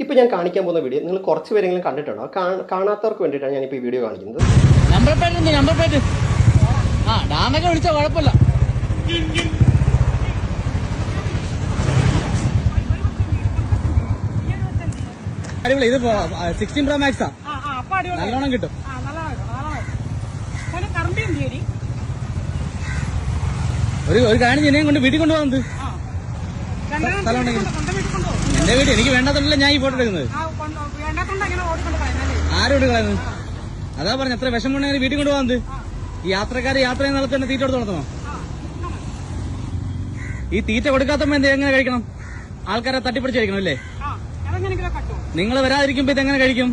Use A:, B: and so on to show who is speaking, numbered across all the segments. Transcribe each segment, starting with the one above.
A: ഇപ്പോൾ ഞാൻ കാണിക്കാൻ പോകുന്ന വീഡിയോ നിങ്ങൾ കുറച്ച് പേരെങ്കിലും കണ്ടിട്ടുണ്ടോ? കാണാത്തവർക്ക് വേണ്ടിയിട്ടാണ് ഞാനിപ്പോൾ ഈ വീഡിയോ കാണിക്കുന്നത്.
B: നമ്പർ പ്ലേറ്റ് ആ ഡാമൊക്കെ വിളിച്ചാൽ കുഴപ്പമില്ല. അടിപൊളി. ഇത് 16 Pro Max ആ. നല്ലോണം കിട്ടും. ഒരു കാര്യം ഇതിനെയും കൊണ്ട് വീട്ടിൽ കൊണ്ടുപോകുന്നത് എന്റെ വീട് എനിക്ക് വേണ്ടാത്തല്ല ഞാൻ ഈ ഫോട്ടോ എടുക്കുന്നത്. ആരോട് കളയുന്നത്? അതാ പറഞ്ഞ എത്ര വിഷമമുണ്ടെങ്കിൽ വീട്ടിൽ കൊണ്ടുപോകുന്നത്. ഈ യാത്രക്കാര് യാത്ര ചെയ്യുന്ന ആൾക്ക് തന്നെ തീറ്റ കൊടുത്ത് നടത്തണോ? ഈ തീറ്റ കൊടുക്കാത്തപ്പോ എങ്ങനെ കഴിക്കണം? ആൾക്കാരെ തട്ടിപ്പിടിച്ച് കഴിക്കണം അല്ലേ? നിങ്ങൾ വരാതിരിക്കുമ്പോ ഇതെങ്ങനെ കഴിക്കും?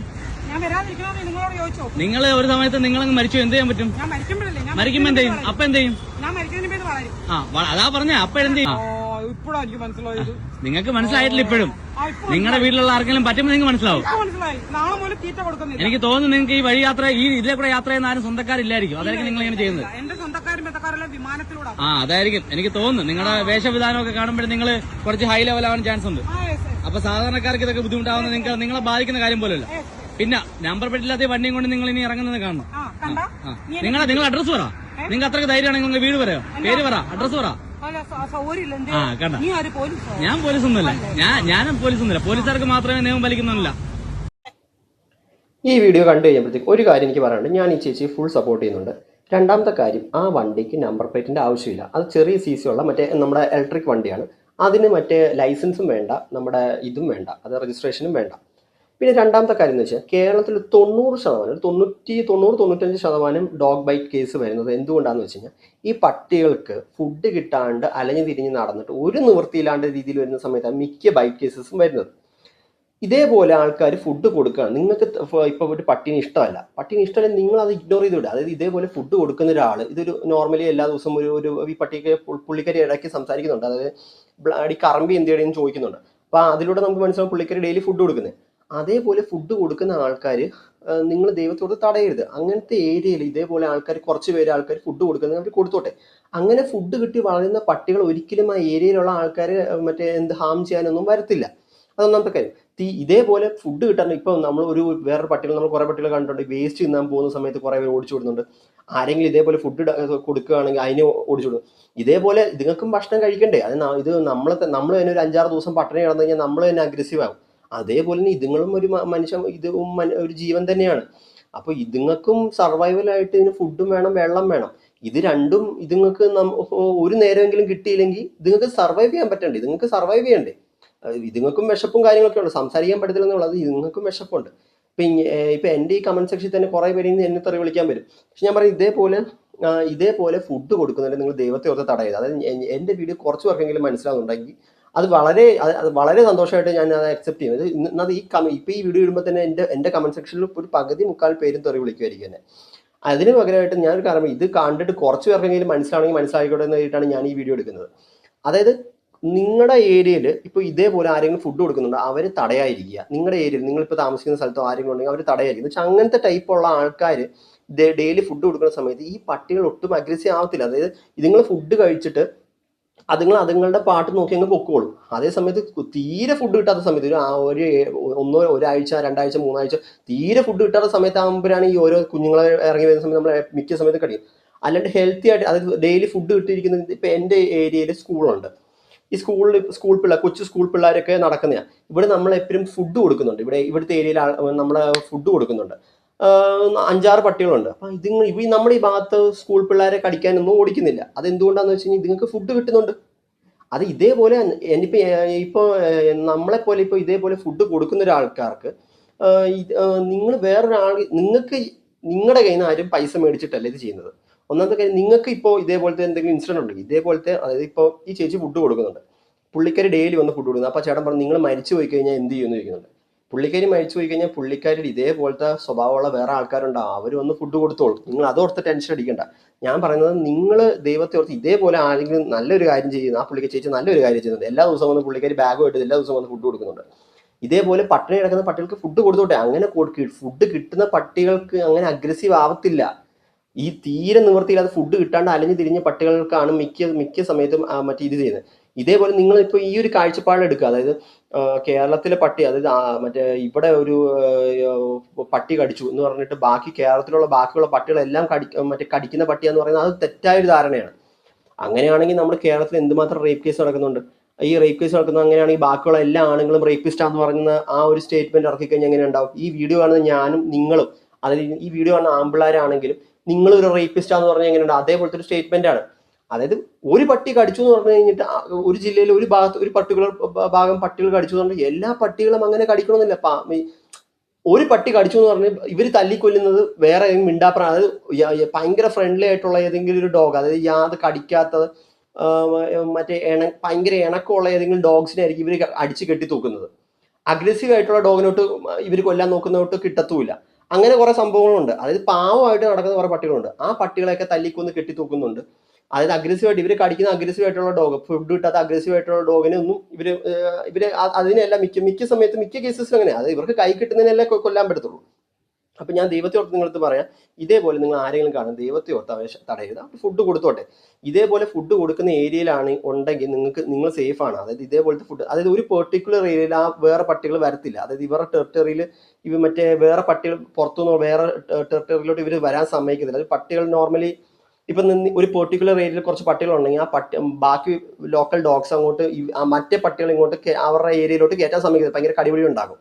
B: നിങ്ങൾ ഒരു സമയത്ത് നിങ്ങളങ്ങ് മരിച്ചു എന്ത് ചെയ്യാൻ പറ്റും? മരിക്കുമ്പോ എന്ത് ചെയ്യും? അപ്പൊ എന്ത് ചെയ്യും? അതാ പറഞ്ഞ അപ്പൊ എന്ത് ചെയ്യും? നിങ്ങൾക്ക് മനസ്സിലായിട്ടില്ല ഇപ്പോഴും. നിങ്ങളുടെ വീട്ടിലുള്ള ആർക്കെങ്കിലും പറ്റുമ്പോൾ നിങ്ങൾക്ക് മനസ്സിലാവും. എനിക്ക് തോന്നുന്നു നിങ്ങൾക്ക് ഈ വഴി യാത്ര ഇതിലെ കൂടെ യാത്ര ചെയ്യുന്ന ആരും സ്വന്തക്കാരില്ലായിരിക്കും. അതായിരിക്കും നിങ്ങൾ ഇങ്ങനെ ചെയ്യുന്നത്. അതായിരിക്കും എനിക്ക് തോന്നുന്നു. നിങ്ങളുടെ വേഷവിധാനമൊക്കെ കാണുമ്പോൾ നിങ്ങൾ കുറച്ച് ഹൈ ലെവൽ ആവാൻ ചാൻസ് ഉണ്ട്. അപ്പൊ സാധാരണക്കാർക്ക് ഇതൊക്കെ ബുദ്ധിമുട്ടാവുന്ന നിങ്ങളെ ബാധിക്കുന്ന കാര്യം പോലല്ല. പിന്നെ നമ്പർ പ്ലേറ്റില്ലാത്ത വണ്ടിയും കൊണ്ട് നിങ്ങൾ ഇനി ഇറങ്ങുന്നത് കാണണം. നിങ്ങൾ അഡ്രസ് പറ. നിങ്ങൾക്ക് അത്രയ്ക്ക് ധൈര്യമാണെങ്കിൽ നിങ്ങൾ വീട് പറയാം, പേര് പറ, അഡ്രസ് പറ. കണ്ട, ഞാൻ പോലീസൊന്നുമല്ല. ഞാനും പോലീസൊന്നുമില്ല. പോലീസുകാർക്ക് മാത്രമേ നിയമം പാലിക്കുന്നില്ല.
A: ഈ വീഡിയോ കണ്ടു കഴിഞ്ഞപ്പോഴത്തേക്ക് ഒരു കാര്യം എനിക്ക് പറയാനുണ്ട്. ഞാൻ ഈ ചേച്ചി ഫുൾ സപ്പോർട്ട് ചെയ്യുന്നുണ്ട്. രണ്ടാമത്തെ കാര്യം, ആ വണ്ടിക്ക് നമ്പർ പ്ലേറ്റിന്റെ ആവശ്യമില്ല. അത് ചെറിയ CC ഉള്ള മറ്റേ നമ്മുടെ ഇലക്ട്രിക് വണ്ടിയാണ്. അതിന് മറ്റേ ലൈസൻസും വേണ്ട, നമ്മുടെ ഇതും വേണ്ട, അത് രജിസ്ട്രേഷനും വേണ്ട. പിന്നെ രണ്ടാമത്തെ കാര്യം എന്ന് വെച്ചാൽ കേരളത്തിൽ 90%, 95% ഡോഗ് ബൈറ്റ് കേസ് വരുന്നത് എന്തുകൊണ്ടാണെന്ന് വെച്ച് കഴിഞ്ഞാൽ ഈ പട്ടികൾക്ക് ഫുഡ് കിട്ടാണ്ട് അലഞ്ഞു തിരിഞ്ഞ് നടന്നിട്ട് ഒരു നിവൃത്തിയില്ലാണ്ട് രീതിയിൽ വരുന്ന സമയത്താണ് മിക്ക ബൈറ്റ് കേസസും വരുന്നത്. ഇതേപോലെ ആൾക്കാർ ഫുഡ് കൊടുക്കുകയാണ്. നിങ്ങൾക്ക് ഇപ്പോൾ ഒരു പട്ടീനെ ഇഷ്ടമല്ല, നിങ്ങൾ അത് ഇഗ്നോർ ചെയ്ത് വിടുക. അതായത് ഇതേപോലെ ഫുഡ് കൊടുക്കുന്ന ഒരാൾ, ഇതൊരു നോർമലി എല്ലാ ദിവസവും ഒരു ഈ പട്ടിക്ക് പുള്ളിക്കാരി ഇടയ്ക്ക് സംസാരിക്കുന്നുണ്ട്. അതായത് അടി കറമ്പി എന്തിയാണെന്ന് ചോദിക്കുന്നുണ്ട്. അപ്പോൾ അതിലൂടെ നമുക്ക് മനസ്സിലാവും പുള്ളിക്കാരി ഡെയിലി ഫുഡ് കൊടുക്കുന്നത്. അതേപോലെ ഫുഡ് കൊടുക്കുന്ന ആൾക്കാർ നിങ്ങൾ ദൈവത്തോട് തടയരുത്. അങ്ങനത്തെ ഏരിയയിൽ ഇതേപോലെ കുറച്ച് പേര് ആൾക്കാർ ഫുഡ് കൊടുക്കുന്നത് അവർ കൊടുത്തോട്ടെ. അങ്ങനെ ഫുഡ് കിട്ടി വളരുന്ന പട്ടികൾ ഒരിക്കലും ആ ഏരിയയിലുള്ള ആൾക്കാർ ഹാം ചെയ്യാനൊന്നും വരത്തില്ല. അതൊന്നാമത്തെ കാര്യം. ഇതേപോലെ ഫുഡ് കിട്ടാൻ ഇപ്പോൾ നമ്മൾ വേറൊരു പട്ടികൾ, നമ്മൾ കുറേ പട്ടികൾ കണ്ടിട്ടുണ്ട്. വേസ്റ്റ് തിന്നാൻ പോകുന്ന സമയത്ത് കുറേ പേര് ഓടിച്ചു വിടുന്നുണ്ട്. ആരെങ്കിലും ഇതേപോലെ ഫുഡ് കൊടുക്കുകയാണെങ്കിൽ അതിനെ ഓടിച്ചു വിടും. ഇതേപോലെ ഇതുങ്ങൾക്കും ഭക്ഷണം കഴിക്കണ്ടേ? ഇത് നമ്മൾ തന്നെ ഒരു 5-6 ദിവസം പട്ടിണി കിടന്നു കഴിഞ്ഞാൽ നമ്മൾ തന്നെ അഗ്രസീവ് ആകും. അതേപോലെ തന്നെ ഇതുങ്ങളും ഒരു ഒരു ജീവൻ തന്നെയാണ്. അപ്പോൾ ഇതുങ്ങൾക്കും സർവൈവലായിട്ട് ഇതിന് ഫുഡും വേണം, വെള്ളം വേണം. ഇത് രണ്ടും ഇതുങ്ങൾക്ക് ഒരു നേരമെങ്കിലും കിട്ടിയില്ലെങ്കിൽ ഇതുങ്ങൾക്ക് സർവൈവ് ചെയ്യാൻ പറ്റണ്ടേ? ഇതുങ്ങൾക്ക് സർവൈവ് ചെയ്യണ്ടേ? ഇതുങ്ങൾക്കും വിശപ്പും കാര്യങ്ങളൊക്കെ ഉണ്ട്. സംസാരിക്കാൻ പറ്റത്തില്ലെന്നുള്ളത് ഇതുങ്ങൾക്കും വിശപ്പുണ്ട്. ഇപ്പം എൻ്റെ ഈ കമന്റ് സെക്ഷനിൽ തന്നെ കുറേ പേര് എന്നെ തെറി വിളിക്കാൻ വരും. പക്ഷെ ഞാൻ പറയും, ഇതേപോലെ ഫുഡ് കൊടുക്കുന്നുണ്ട് നിങ്ങൾ ദൈവത്തെ ഓർത്ത് തടയരുത്. അതായത് എൻ്റെ വീഡിയോ കുറച്ച് പേർക്കെങ്കിലും മനസ്സിലാവുന്നുണ്ടെങ്കിൽ അത് വളരെ സന്തോഷമായിട്ട് ഞാൻ അത് അക്സെപ്റ്റ് ചെയ്യുന്നത്. ഇപ്പം ഈ വീഡിയോ ഇടുമ്പോൾ തന്നെ എൻ്റെ കമന്റ് സെക്ഷനിൽ ഒരു പകുതി 3/4 പേരും തെറി വിളിക്കുമായിരിക്കും എന്നെ. അതിന് പകരമായിട്ട് ഞാനൊരു കാരണം, ഇത് കണ്ടിട്ട് കുറച്ച് പേർക്കെങ്കിലും മനസ്സിലാണെങ്കിൽ മനസ്സിലാക്കിക്കോട്ടെ എന്നായിട്ടാണ് ഞാൻ ഈ വീഡിയോ എടുക്കുന്നത്. അതായത് നിങ്ങളുടെ ഏരിയയിൽ ഇപ്പോൾ ഇതേപോലെ ആരെങ്കിലും ഫുഡ് കൊടുക്കുന്നുണ്ടോ അവരെ തടയാതിരിക്കുക. നിങ്ങളുടെ ഏരിയയിൽ നിങ്ങളിപ്പോൾ താമസിക്കുന്ന സ്ഥലത്തോ ആരെങ്കിലും ഉണ്ടെങ്കിൽ അവർ തടയാതിരിക്കുക. എന്ന് വെച്ചാൽ അങ്ങനത്തെ ടൈപ്പുള്ള ആൾക്കാർ ഡെയിലി ഫുഡ് കൊടുക്കുന്ന സമയത്ത് ഈ പട്ടികൾ ഒട്ടും അഗ്രസീവ് ആവത്തില്ല. അതായത് ഇതുങ്ങൾ ഫുഡ് കഴിച്ചിട്ട് അതുങ്ങളുടെ പാട്ട് നോക്കി അങ്ങ് പൊക്കോളും. അതേ സമയത്ത് തീരെ ഫുഡ് കിട്ടാത്ത സമയത്ത് ഒരാഴ്ച 2 ആഴ്ച 3 ആഴ്ച തീരെ ഫുഡ് കിട്ടാത്ത സമയത്ത് ആകുമ്പോഴാണ് ഈ ഓരോ കുഞ്ഞുങ്ങളെ ഇറങ്ങി വരുന്ന സമയത്ത് നമ്മൾ മിക്ക സമയത്ത് കഴിയും. അല്ലാണ്ട് ഹെൽത്തി ആയിട്ട് അതായത് ഡെയിലി ഫുഡ് കിട്ടിയിരിക്കുന്നത്. ഇപ്പം എൻ്റെ ഏരിയയിൽ സ്കൂളുണ്ട്. ഈ കൊച്ചു സ്കൂൾ പിള്ളേരൊക്കെ നടക്കുന്നതാണ്. ഇവിടെ നമ്മൾ എപ്പോഴും ഫുഡ് കൊടുക്കുന്നുണ്ട്. ഇവിടുത്തെ ഏരിയയിൽ നമ്മൾ ഫുഡ് കൊടുക്കുന്നുണ്ട്. 5-6 പട്ടികളുണ്ട്. അപ്പം നമ്മുടെ ഈ ഭാഗത്ത് സ്കൂൾ പിള്ളേരെ കടിക്കാനൊന്നും ഓടിക്കുന്നില്ല. അതെന്തുകൊണ്ടാന്ന് വെച്ച് കഴിഞ്ഞാൽ ഇതുങ്ങൾക്ക് ഫുഡ് കിട്ടുന്നുണ്ട്. അത് ഇതേപോലെ ഇപ്പോൾ നമ്മളെപ്പോലെ ഇപ്പോൾ ഇതേപോലെ ഫുഡ് കൊടുക്കുന്ന ഒരാൾക്കാർക്ക് നിങ്ങൾ നിങ്ങൾക്ക് നിങ്ങളുടെ കയ്യിൽ നിന്ന് ആരും പൈസ മേടിച്ചിട്ടല്ല ഇത് ചെയ്യുന്നത്. ഒന്നാമത്തെ കാര്യം, നിങ്ങൾക്ക് ഇപ്പോൾ ഇതേപോലത്തെ എന്തെങ്കിലും ഇൻസിഡന്റ് ഉണ്ടെങ്കിൽ അതായത് ഇപ്പോൾ ഈ ചേച്ചി ഫുഡ് കൊടുക്കുന്നുണ്ട്, പുള്ളിക്കാരി ഡെയിലി വന്ന് ഫുഡ് കൊടുക്കുന്നത്. അപ്പോൾ ചേട്ടൻ പറഞ്ഞു നിങ്ങൾ മരിച്ചു പോയി കഴിഞ്ഞാൽ എന്ത് ചെയ്യുമെന്ന് ചോദിക്കുന്നുണ്ട്. പുള്ളിക്കാരി മരിച്ചു പോയി കഴിഞ്ഞാൽ പുള്ളിക്കാരിൽ ഇതേപോലത്തെ സ്വഭാവമുള്ള വേറെ ആൾക്കാരുണ്ടാവും, അവർ വന്ന് ഫുഡ് കൊടുത്തോളും. നിങ്ങൾ അതോർത്ത് ടെൻഷൻ അടിക്കണ്ട. ഞാൻ പറയുന്നത്, നിങ്ങൾ ദൈവത്തെ ഓർത്ത് ഇതേപോലെ ആരെങ്കിലും നല്ലൊരു കാര്യം ചെയ്യുന്നു. ആ പുള്ളിക്ക് ചേച്ചി നല്ലൊരു കാര്യം ചെയ്യുന്നുണ്ട്. എല്ലാ ദിവസവും വന്ന് പുള്ളിക്കാരി ബാഗുമായിട്ട് എല്ലാ ദിവസവും വന്ന് ഫുഡ് കൊടുക്കുന്നുണ്ട്. ഇതേപോലെ പട്ടിണി കിടക്കുന്ന പട്ടികൾക്ക് ഫുഡ് കൊടുത്തോട്ടെ. അങ്ങനെ ഫുഡ് കിട്ടുന്ന പട്ടികൾക്ക് അങ്ങനെ അഗ്രസീവ് ആവത്തില്ല. ഈ തീരെ നിവൃത്തിയില്ലാതെ ഫുഡ് കിട്ടാണ്ട് അലഞ്ഞു തിരിഞ്ഞ പട്ടികൾക്കാണ് മിക്ക സമയത്തും ഇത് ചെയ്യുന്നത്. ഇതേപോലെ നിങ്ങളിപ്പോൾ ഈ ഒരു കാഴ്ചപ്പാട് എടുക്കുക. അതായത് കേരളത്തിലെ പട്ടി, അതായത് മറ്റേ ഇവിടെ ഒരു പട്ടി കടിച്ചു എന്ന് പറഞ്ഞിട്ട് ബാക്കി കേരളത്തിലുള്ള ബാക്കിയുള്ള പട്ടികളെല്ലാം മറ്റേ കടിക്കുന്ന പട്ടിയാന്ന് പറയുന്നത് അത് തെറ്റായൊരു ധാരണയാണ്. അങ്ങനെയാണെങ്കിൽ നമ്മുടെ കേരളത്തിൽ എന്തുമാത്രം റേപ്പ് കേസ് നടക്കുന്നുണ്ട്. ഈ റേപ്പ് കേസ് നടക്കുന്നത് അങ്ങനെയാണെങ്കിൽ ബാക്കിയുള്ള എല്ലാ ആണുങ്ങളും റേപ്പിസ്റ്റാന്ന് പറയുന്ന ആ ഒരു സ്റ്റേറ്റ്മെന്റ് ഇറക്കി കഴിഞ്ഞാൽ എങ്ങനെ ഉണ്ടാവും? ഈ വീഡിയോ കാണുന്ന ഞാനും നിങ്ങളും, അതായത് ഈ വീഡിയോ കാണുന്ന ആമ്പിള്ളാരാണെങ്കിലും നിങ്ങൾ ഒരു റേപ്പിസ്റ്റാന്ന് പറഞ്ഞാൽ എങ്ങനെയുണ്ട്? അതേപോലത്തെ ഒരു സ്റ്റേറ്റ്മെന്റ് ആണ്. അതായത് ഒരു പട്ടി കടിച്ചു എന്ന് പറഞ്ഞു കഴിഞ്ഞിട്ട് ഒരു ജില്ലയിൽ ഒരു ഭാഗത്ത് ഒരു പർട്ടിക്കുലർ ഭാഗം പട്ടികൾ കടിച്ചു എന്ന് പറഞ്ഞാൽ എല്ലാ പട്ടികളും അങ്ങനെ കടിക്കണമെന്നില്ല. ഒരു പട്ടി കടിച്ചു എന്ന് പറഞ്ഞ് ഇവർ തല്ലിക്കൊല്ലുന്നത് വേറെ അതായത് ഭയങ്കര ഫ്രണ്ട്ലി ആയിട്ടുള്ള ഏതെങ്കിലും ഒരു ഡോഗ്, അതായത് യാതൊരു കടിക്കാത്തത് മറ്റേ ഭയങ്കര ഇണക്കമുള്ള ഏതെങ്കിലും ഡോഗ്സിനെ ആയിരിക്കും ഇവർ അടിച്ച് കെട്ടി തൂക്കുന്നത്. അഗ്രസീവ് ആയിട്ടുള്ള ഡോഗിനോട്ട് ഇവർ കൊല്ലാൻ നോക്കുന്നതോട്ട് കിട്ടത്തുമില്ല. അങ്ങനെ കുറെ സംഭവങ്ങളുണ്ട്. അതായത് പാവമായിട്ട് നടക്കുന്ന കുറെ പട്ടികളുണ്ട്. ആ പട്ടികളെയൊക്കെ തല്ലിക്കൊന്ന് കെട്ടി തൂക്കുന്നുണ്ട്. അതായത് അഗ്രസീവായിട്ട് ഇവർ കടിക്കുന്ന അഗ്രസീവ് ആയിട്ടുള്ള ഡോഗ്, ഫുഡ് കിട്ടാത്ത അഗ്രസീവ് ആയിട്ടുള്ള ഡോഗിനെ ഒന്നും ഇവര് അതിനെല്ലാം മിക്ക സമയത്ത് മിക്ക കേസസിലും അങ്ങനെ, അത് ഇവർക്ക് കൈ കിട്ടുന്നതിനെല്ലാം കൊല്ലാൻ പറ്റത്തുള്ളൂ. അപ്പൊ ഞാൻ ദൈവത്തെ ഓർത്ത് നിങ്ങളടുത്ത് പറയാം, ഇതേപോലെ നിങ്ങൾ ആരെങ്കിലും കാണും ദൈവത്തെ ഓർത്ത് അവരെ തടയരുത്. അവർ ഫുഡ് കൊടുത്തോട്ടെ. ഇതേപോലെ ഫുഡ് കൊടുക്കുന്ന ഏരിയയിലാണ് ഉണ്ടെങ്കിൽ നിങ്ങൾ സേഫ് ആണ്. അതായത് ഇതേപോലത്തെ ഫുഡ്, അതായത് ഒരു പെർട്ടിക്കുലർ ഏരിയയിൽ ആ വേറെ പട്ടികൾ വരത്തില്ല. അതായത് ഇവരുടെ ടെറിട്ടറിയിൽ ഇവ മറ്റേ വേറെ പട്ടികൾ പുറത്തുനിന്ന് വേറെ ടെറിട്ടറിയിലോട്ട് ഇവർ വരാൻ സമ്മതിക്കത്തില്ല. അത് പട്ടികൾ നോർമലി ഇപ്പം ഒരു പെർട്ടിക്കുലർ ഏരിയയിൽ കുറച്ച് പട്ടികൾ ഉണ്ടെങ്കിൽ ആ ബാക്കി ലോക്കൽ ഡോഗ്സ് അങ്ങോട്ട് മറ്റേ പട്ടികൾ ഇങ്ങോട്ട് അവരുടെ ഏരിയയിലോട്ട് കയറ്റാൻ സമ്മതിക്കത്തില്ല. ഭയങ്കര കടിപിടി ഉണ്ടാകും.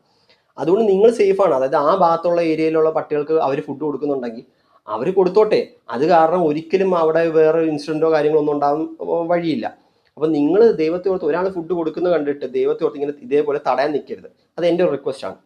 A: അതുകൊണ്ട് നിങ്ങൾ സേഫാണ്. അതായത് ആ ഭാഗത്തുള്ള ഏരിയയിലുള്ള പട്ടികൾക്ക് അവർ ഫുഡ് കൊടുക്കുന്നുണ്ടെങ്കിൽ അവർ കൊടുത്തോട്ടെ. അത് കാരണം ഒരിക്കലും അവിടെ വേറെ ഇൻസിഡന്റോ കാര്യങ്ങളോ ഒന്നും ഉണ്ടാകാൻ വഴിയില്ല. അപ്പം നിങ്ങൾ ദൈവത്തെ ഓർത്ത് ഒരാൾ ഫുഡ് കൊടുക്കുന്നത് കണ്ടിട്ട് ദൈവത്തെ ഓർത്ത് ഇങ്ങനെ ഇതേപോലെ തടയാൻ നിൽക്കരുത്. അത് എൻ്റെ ഒരു റിക്വസ്റ്റ് ആണ്.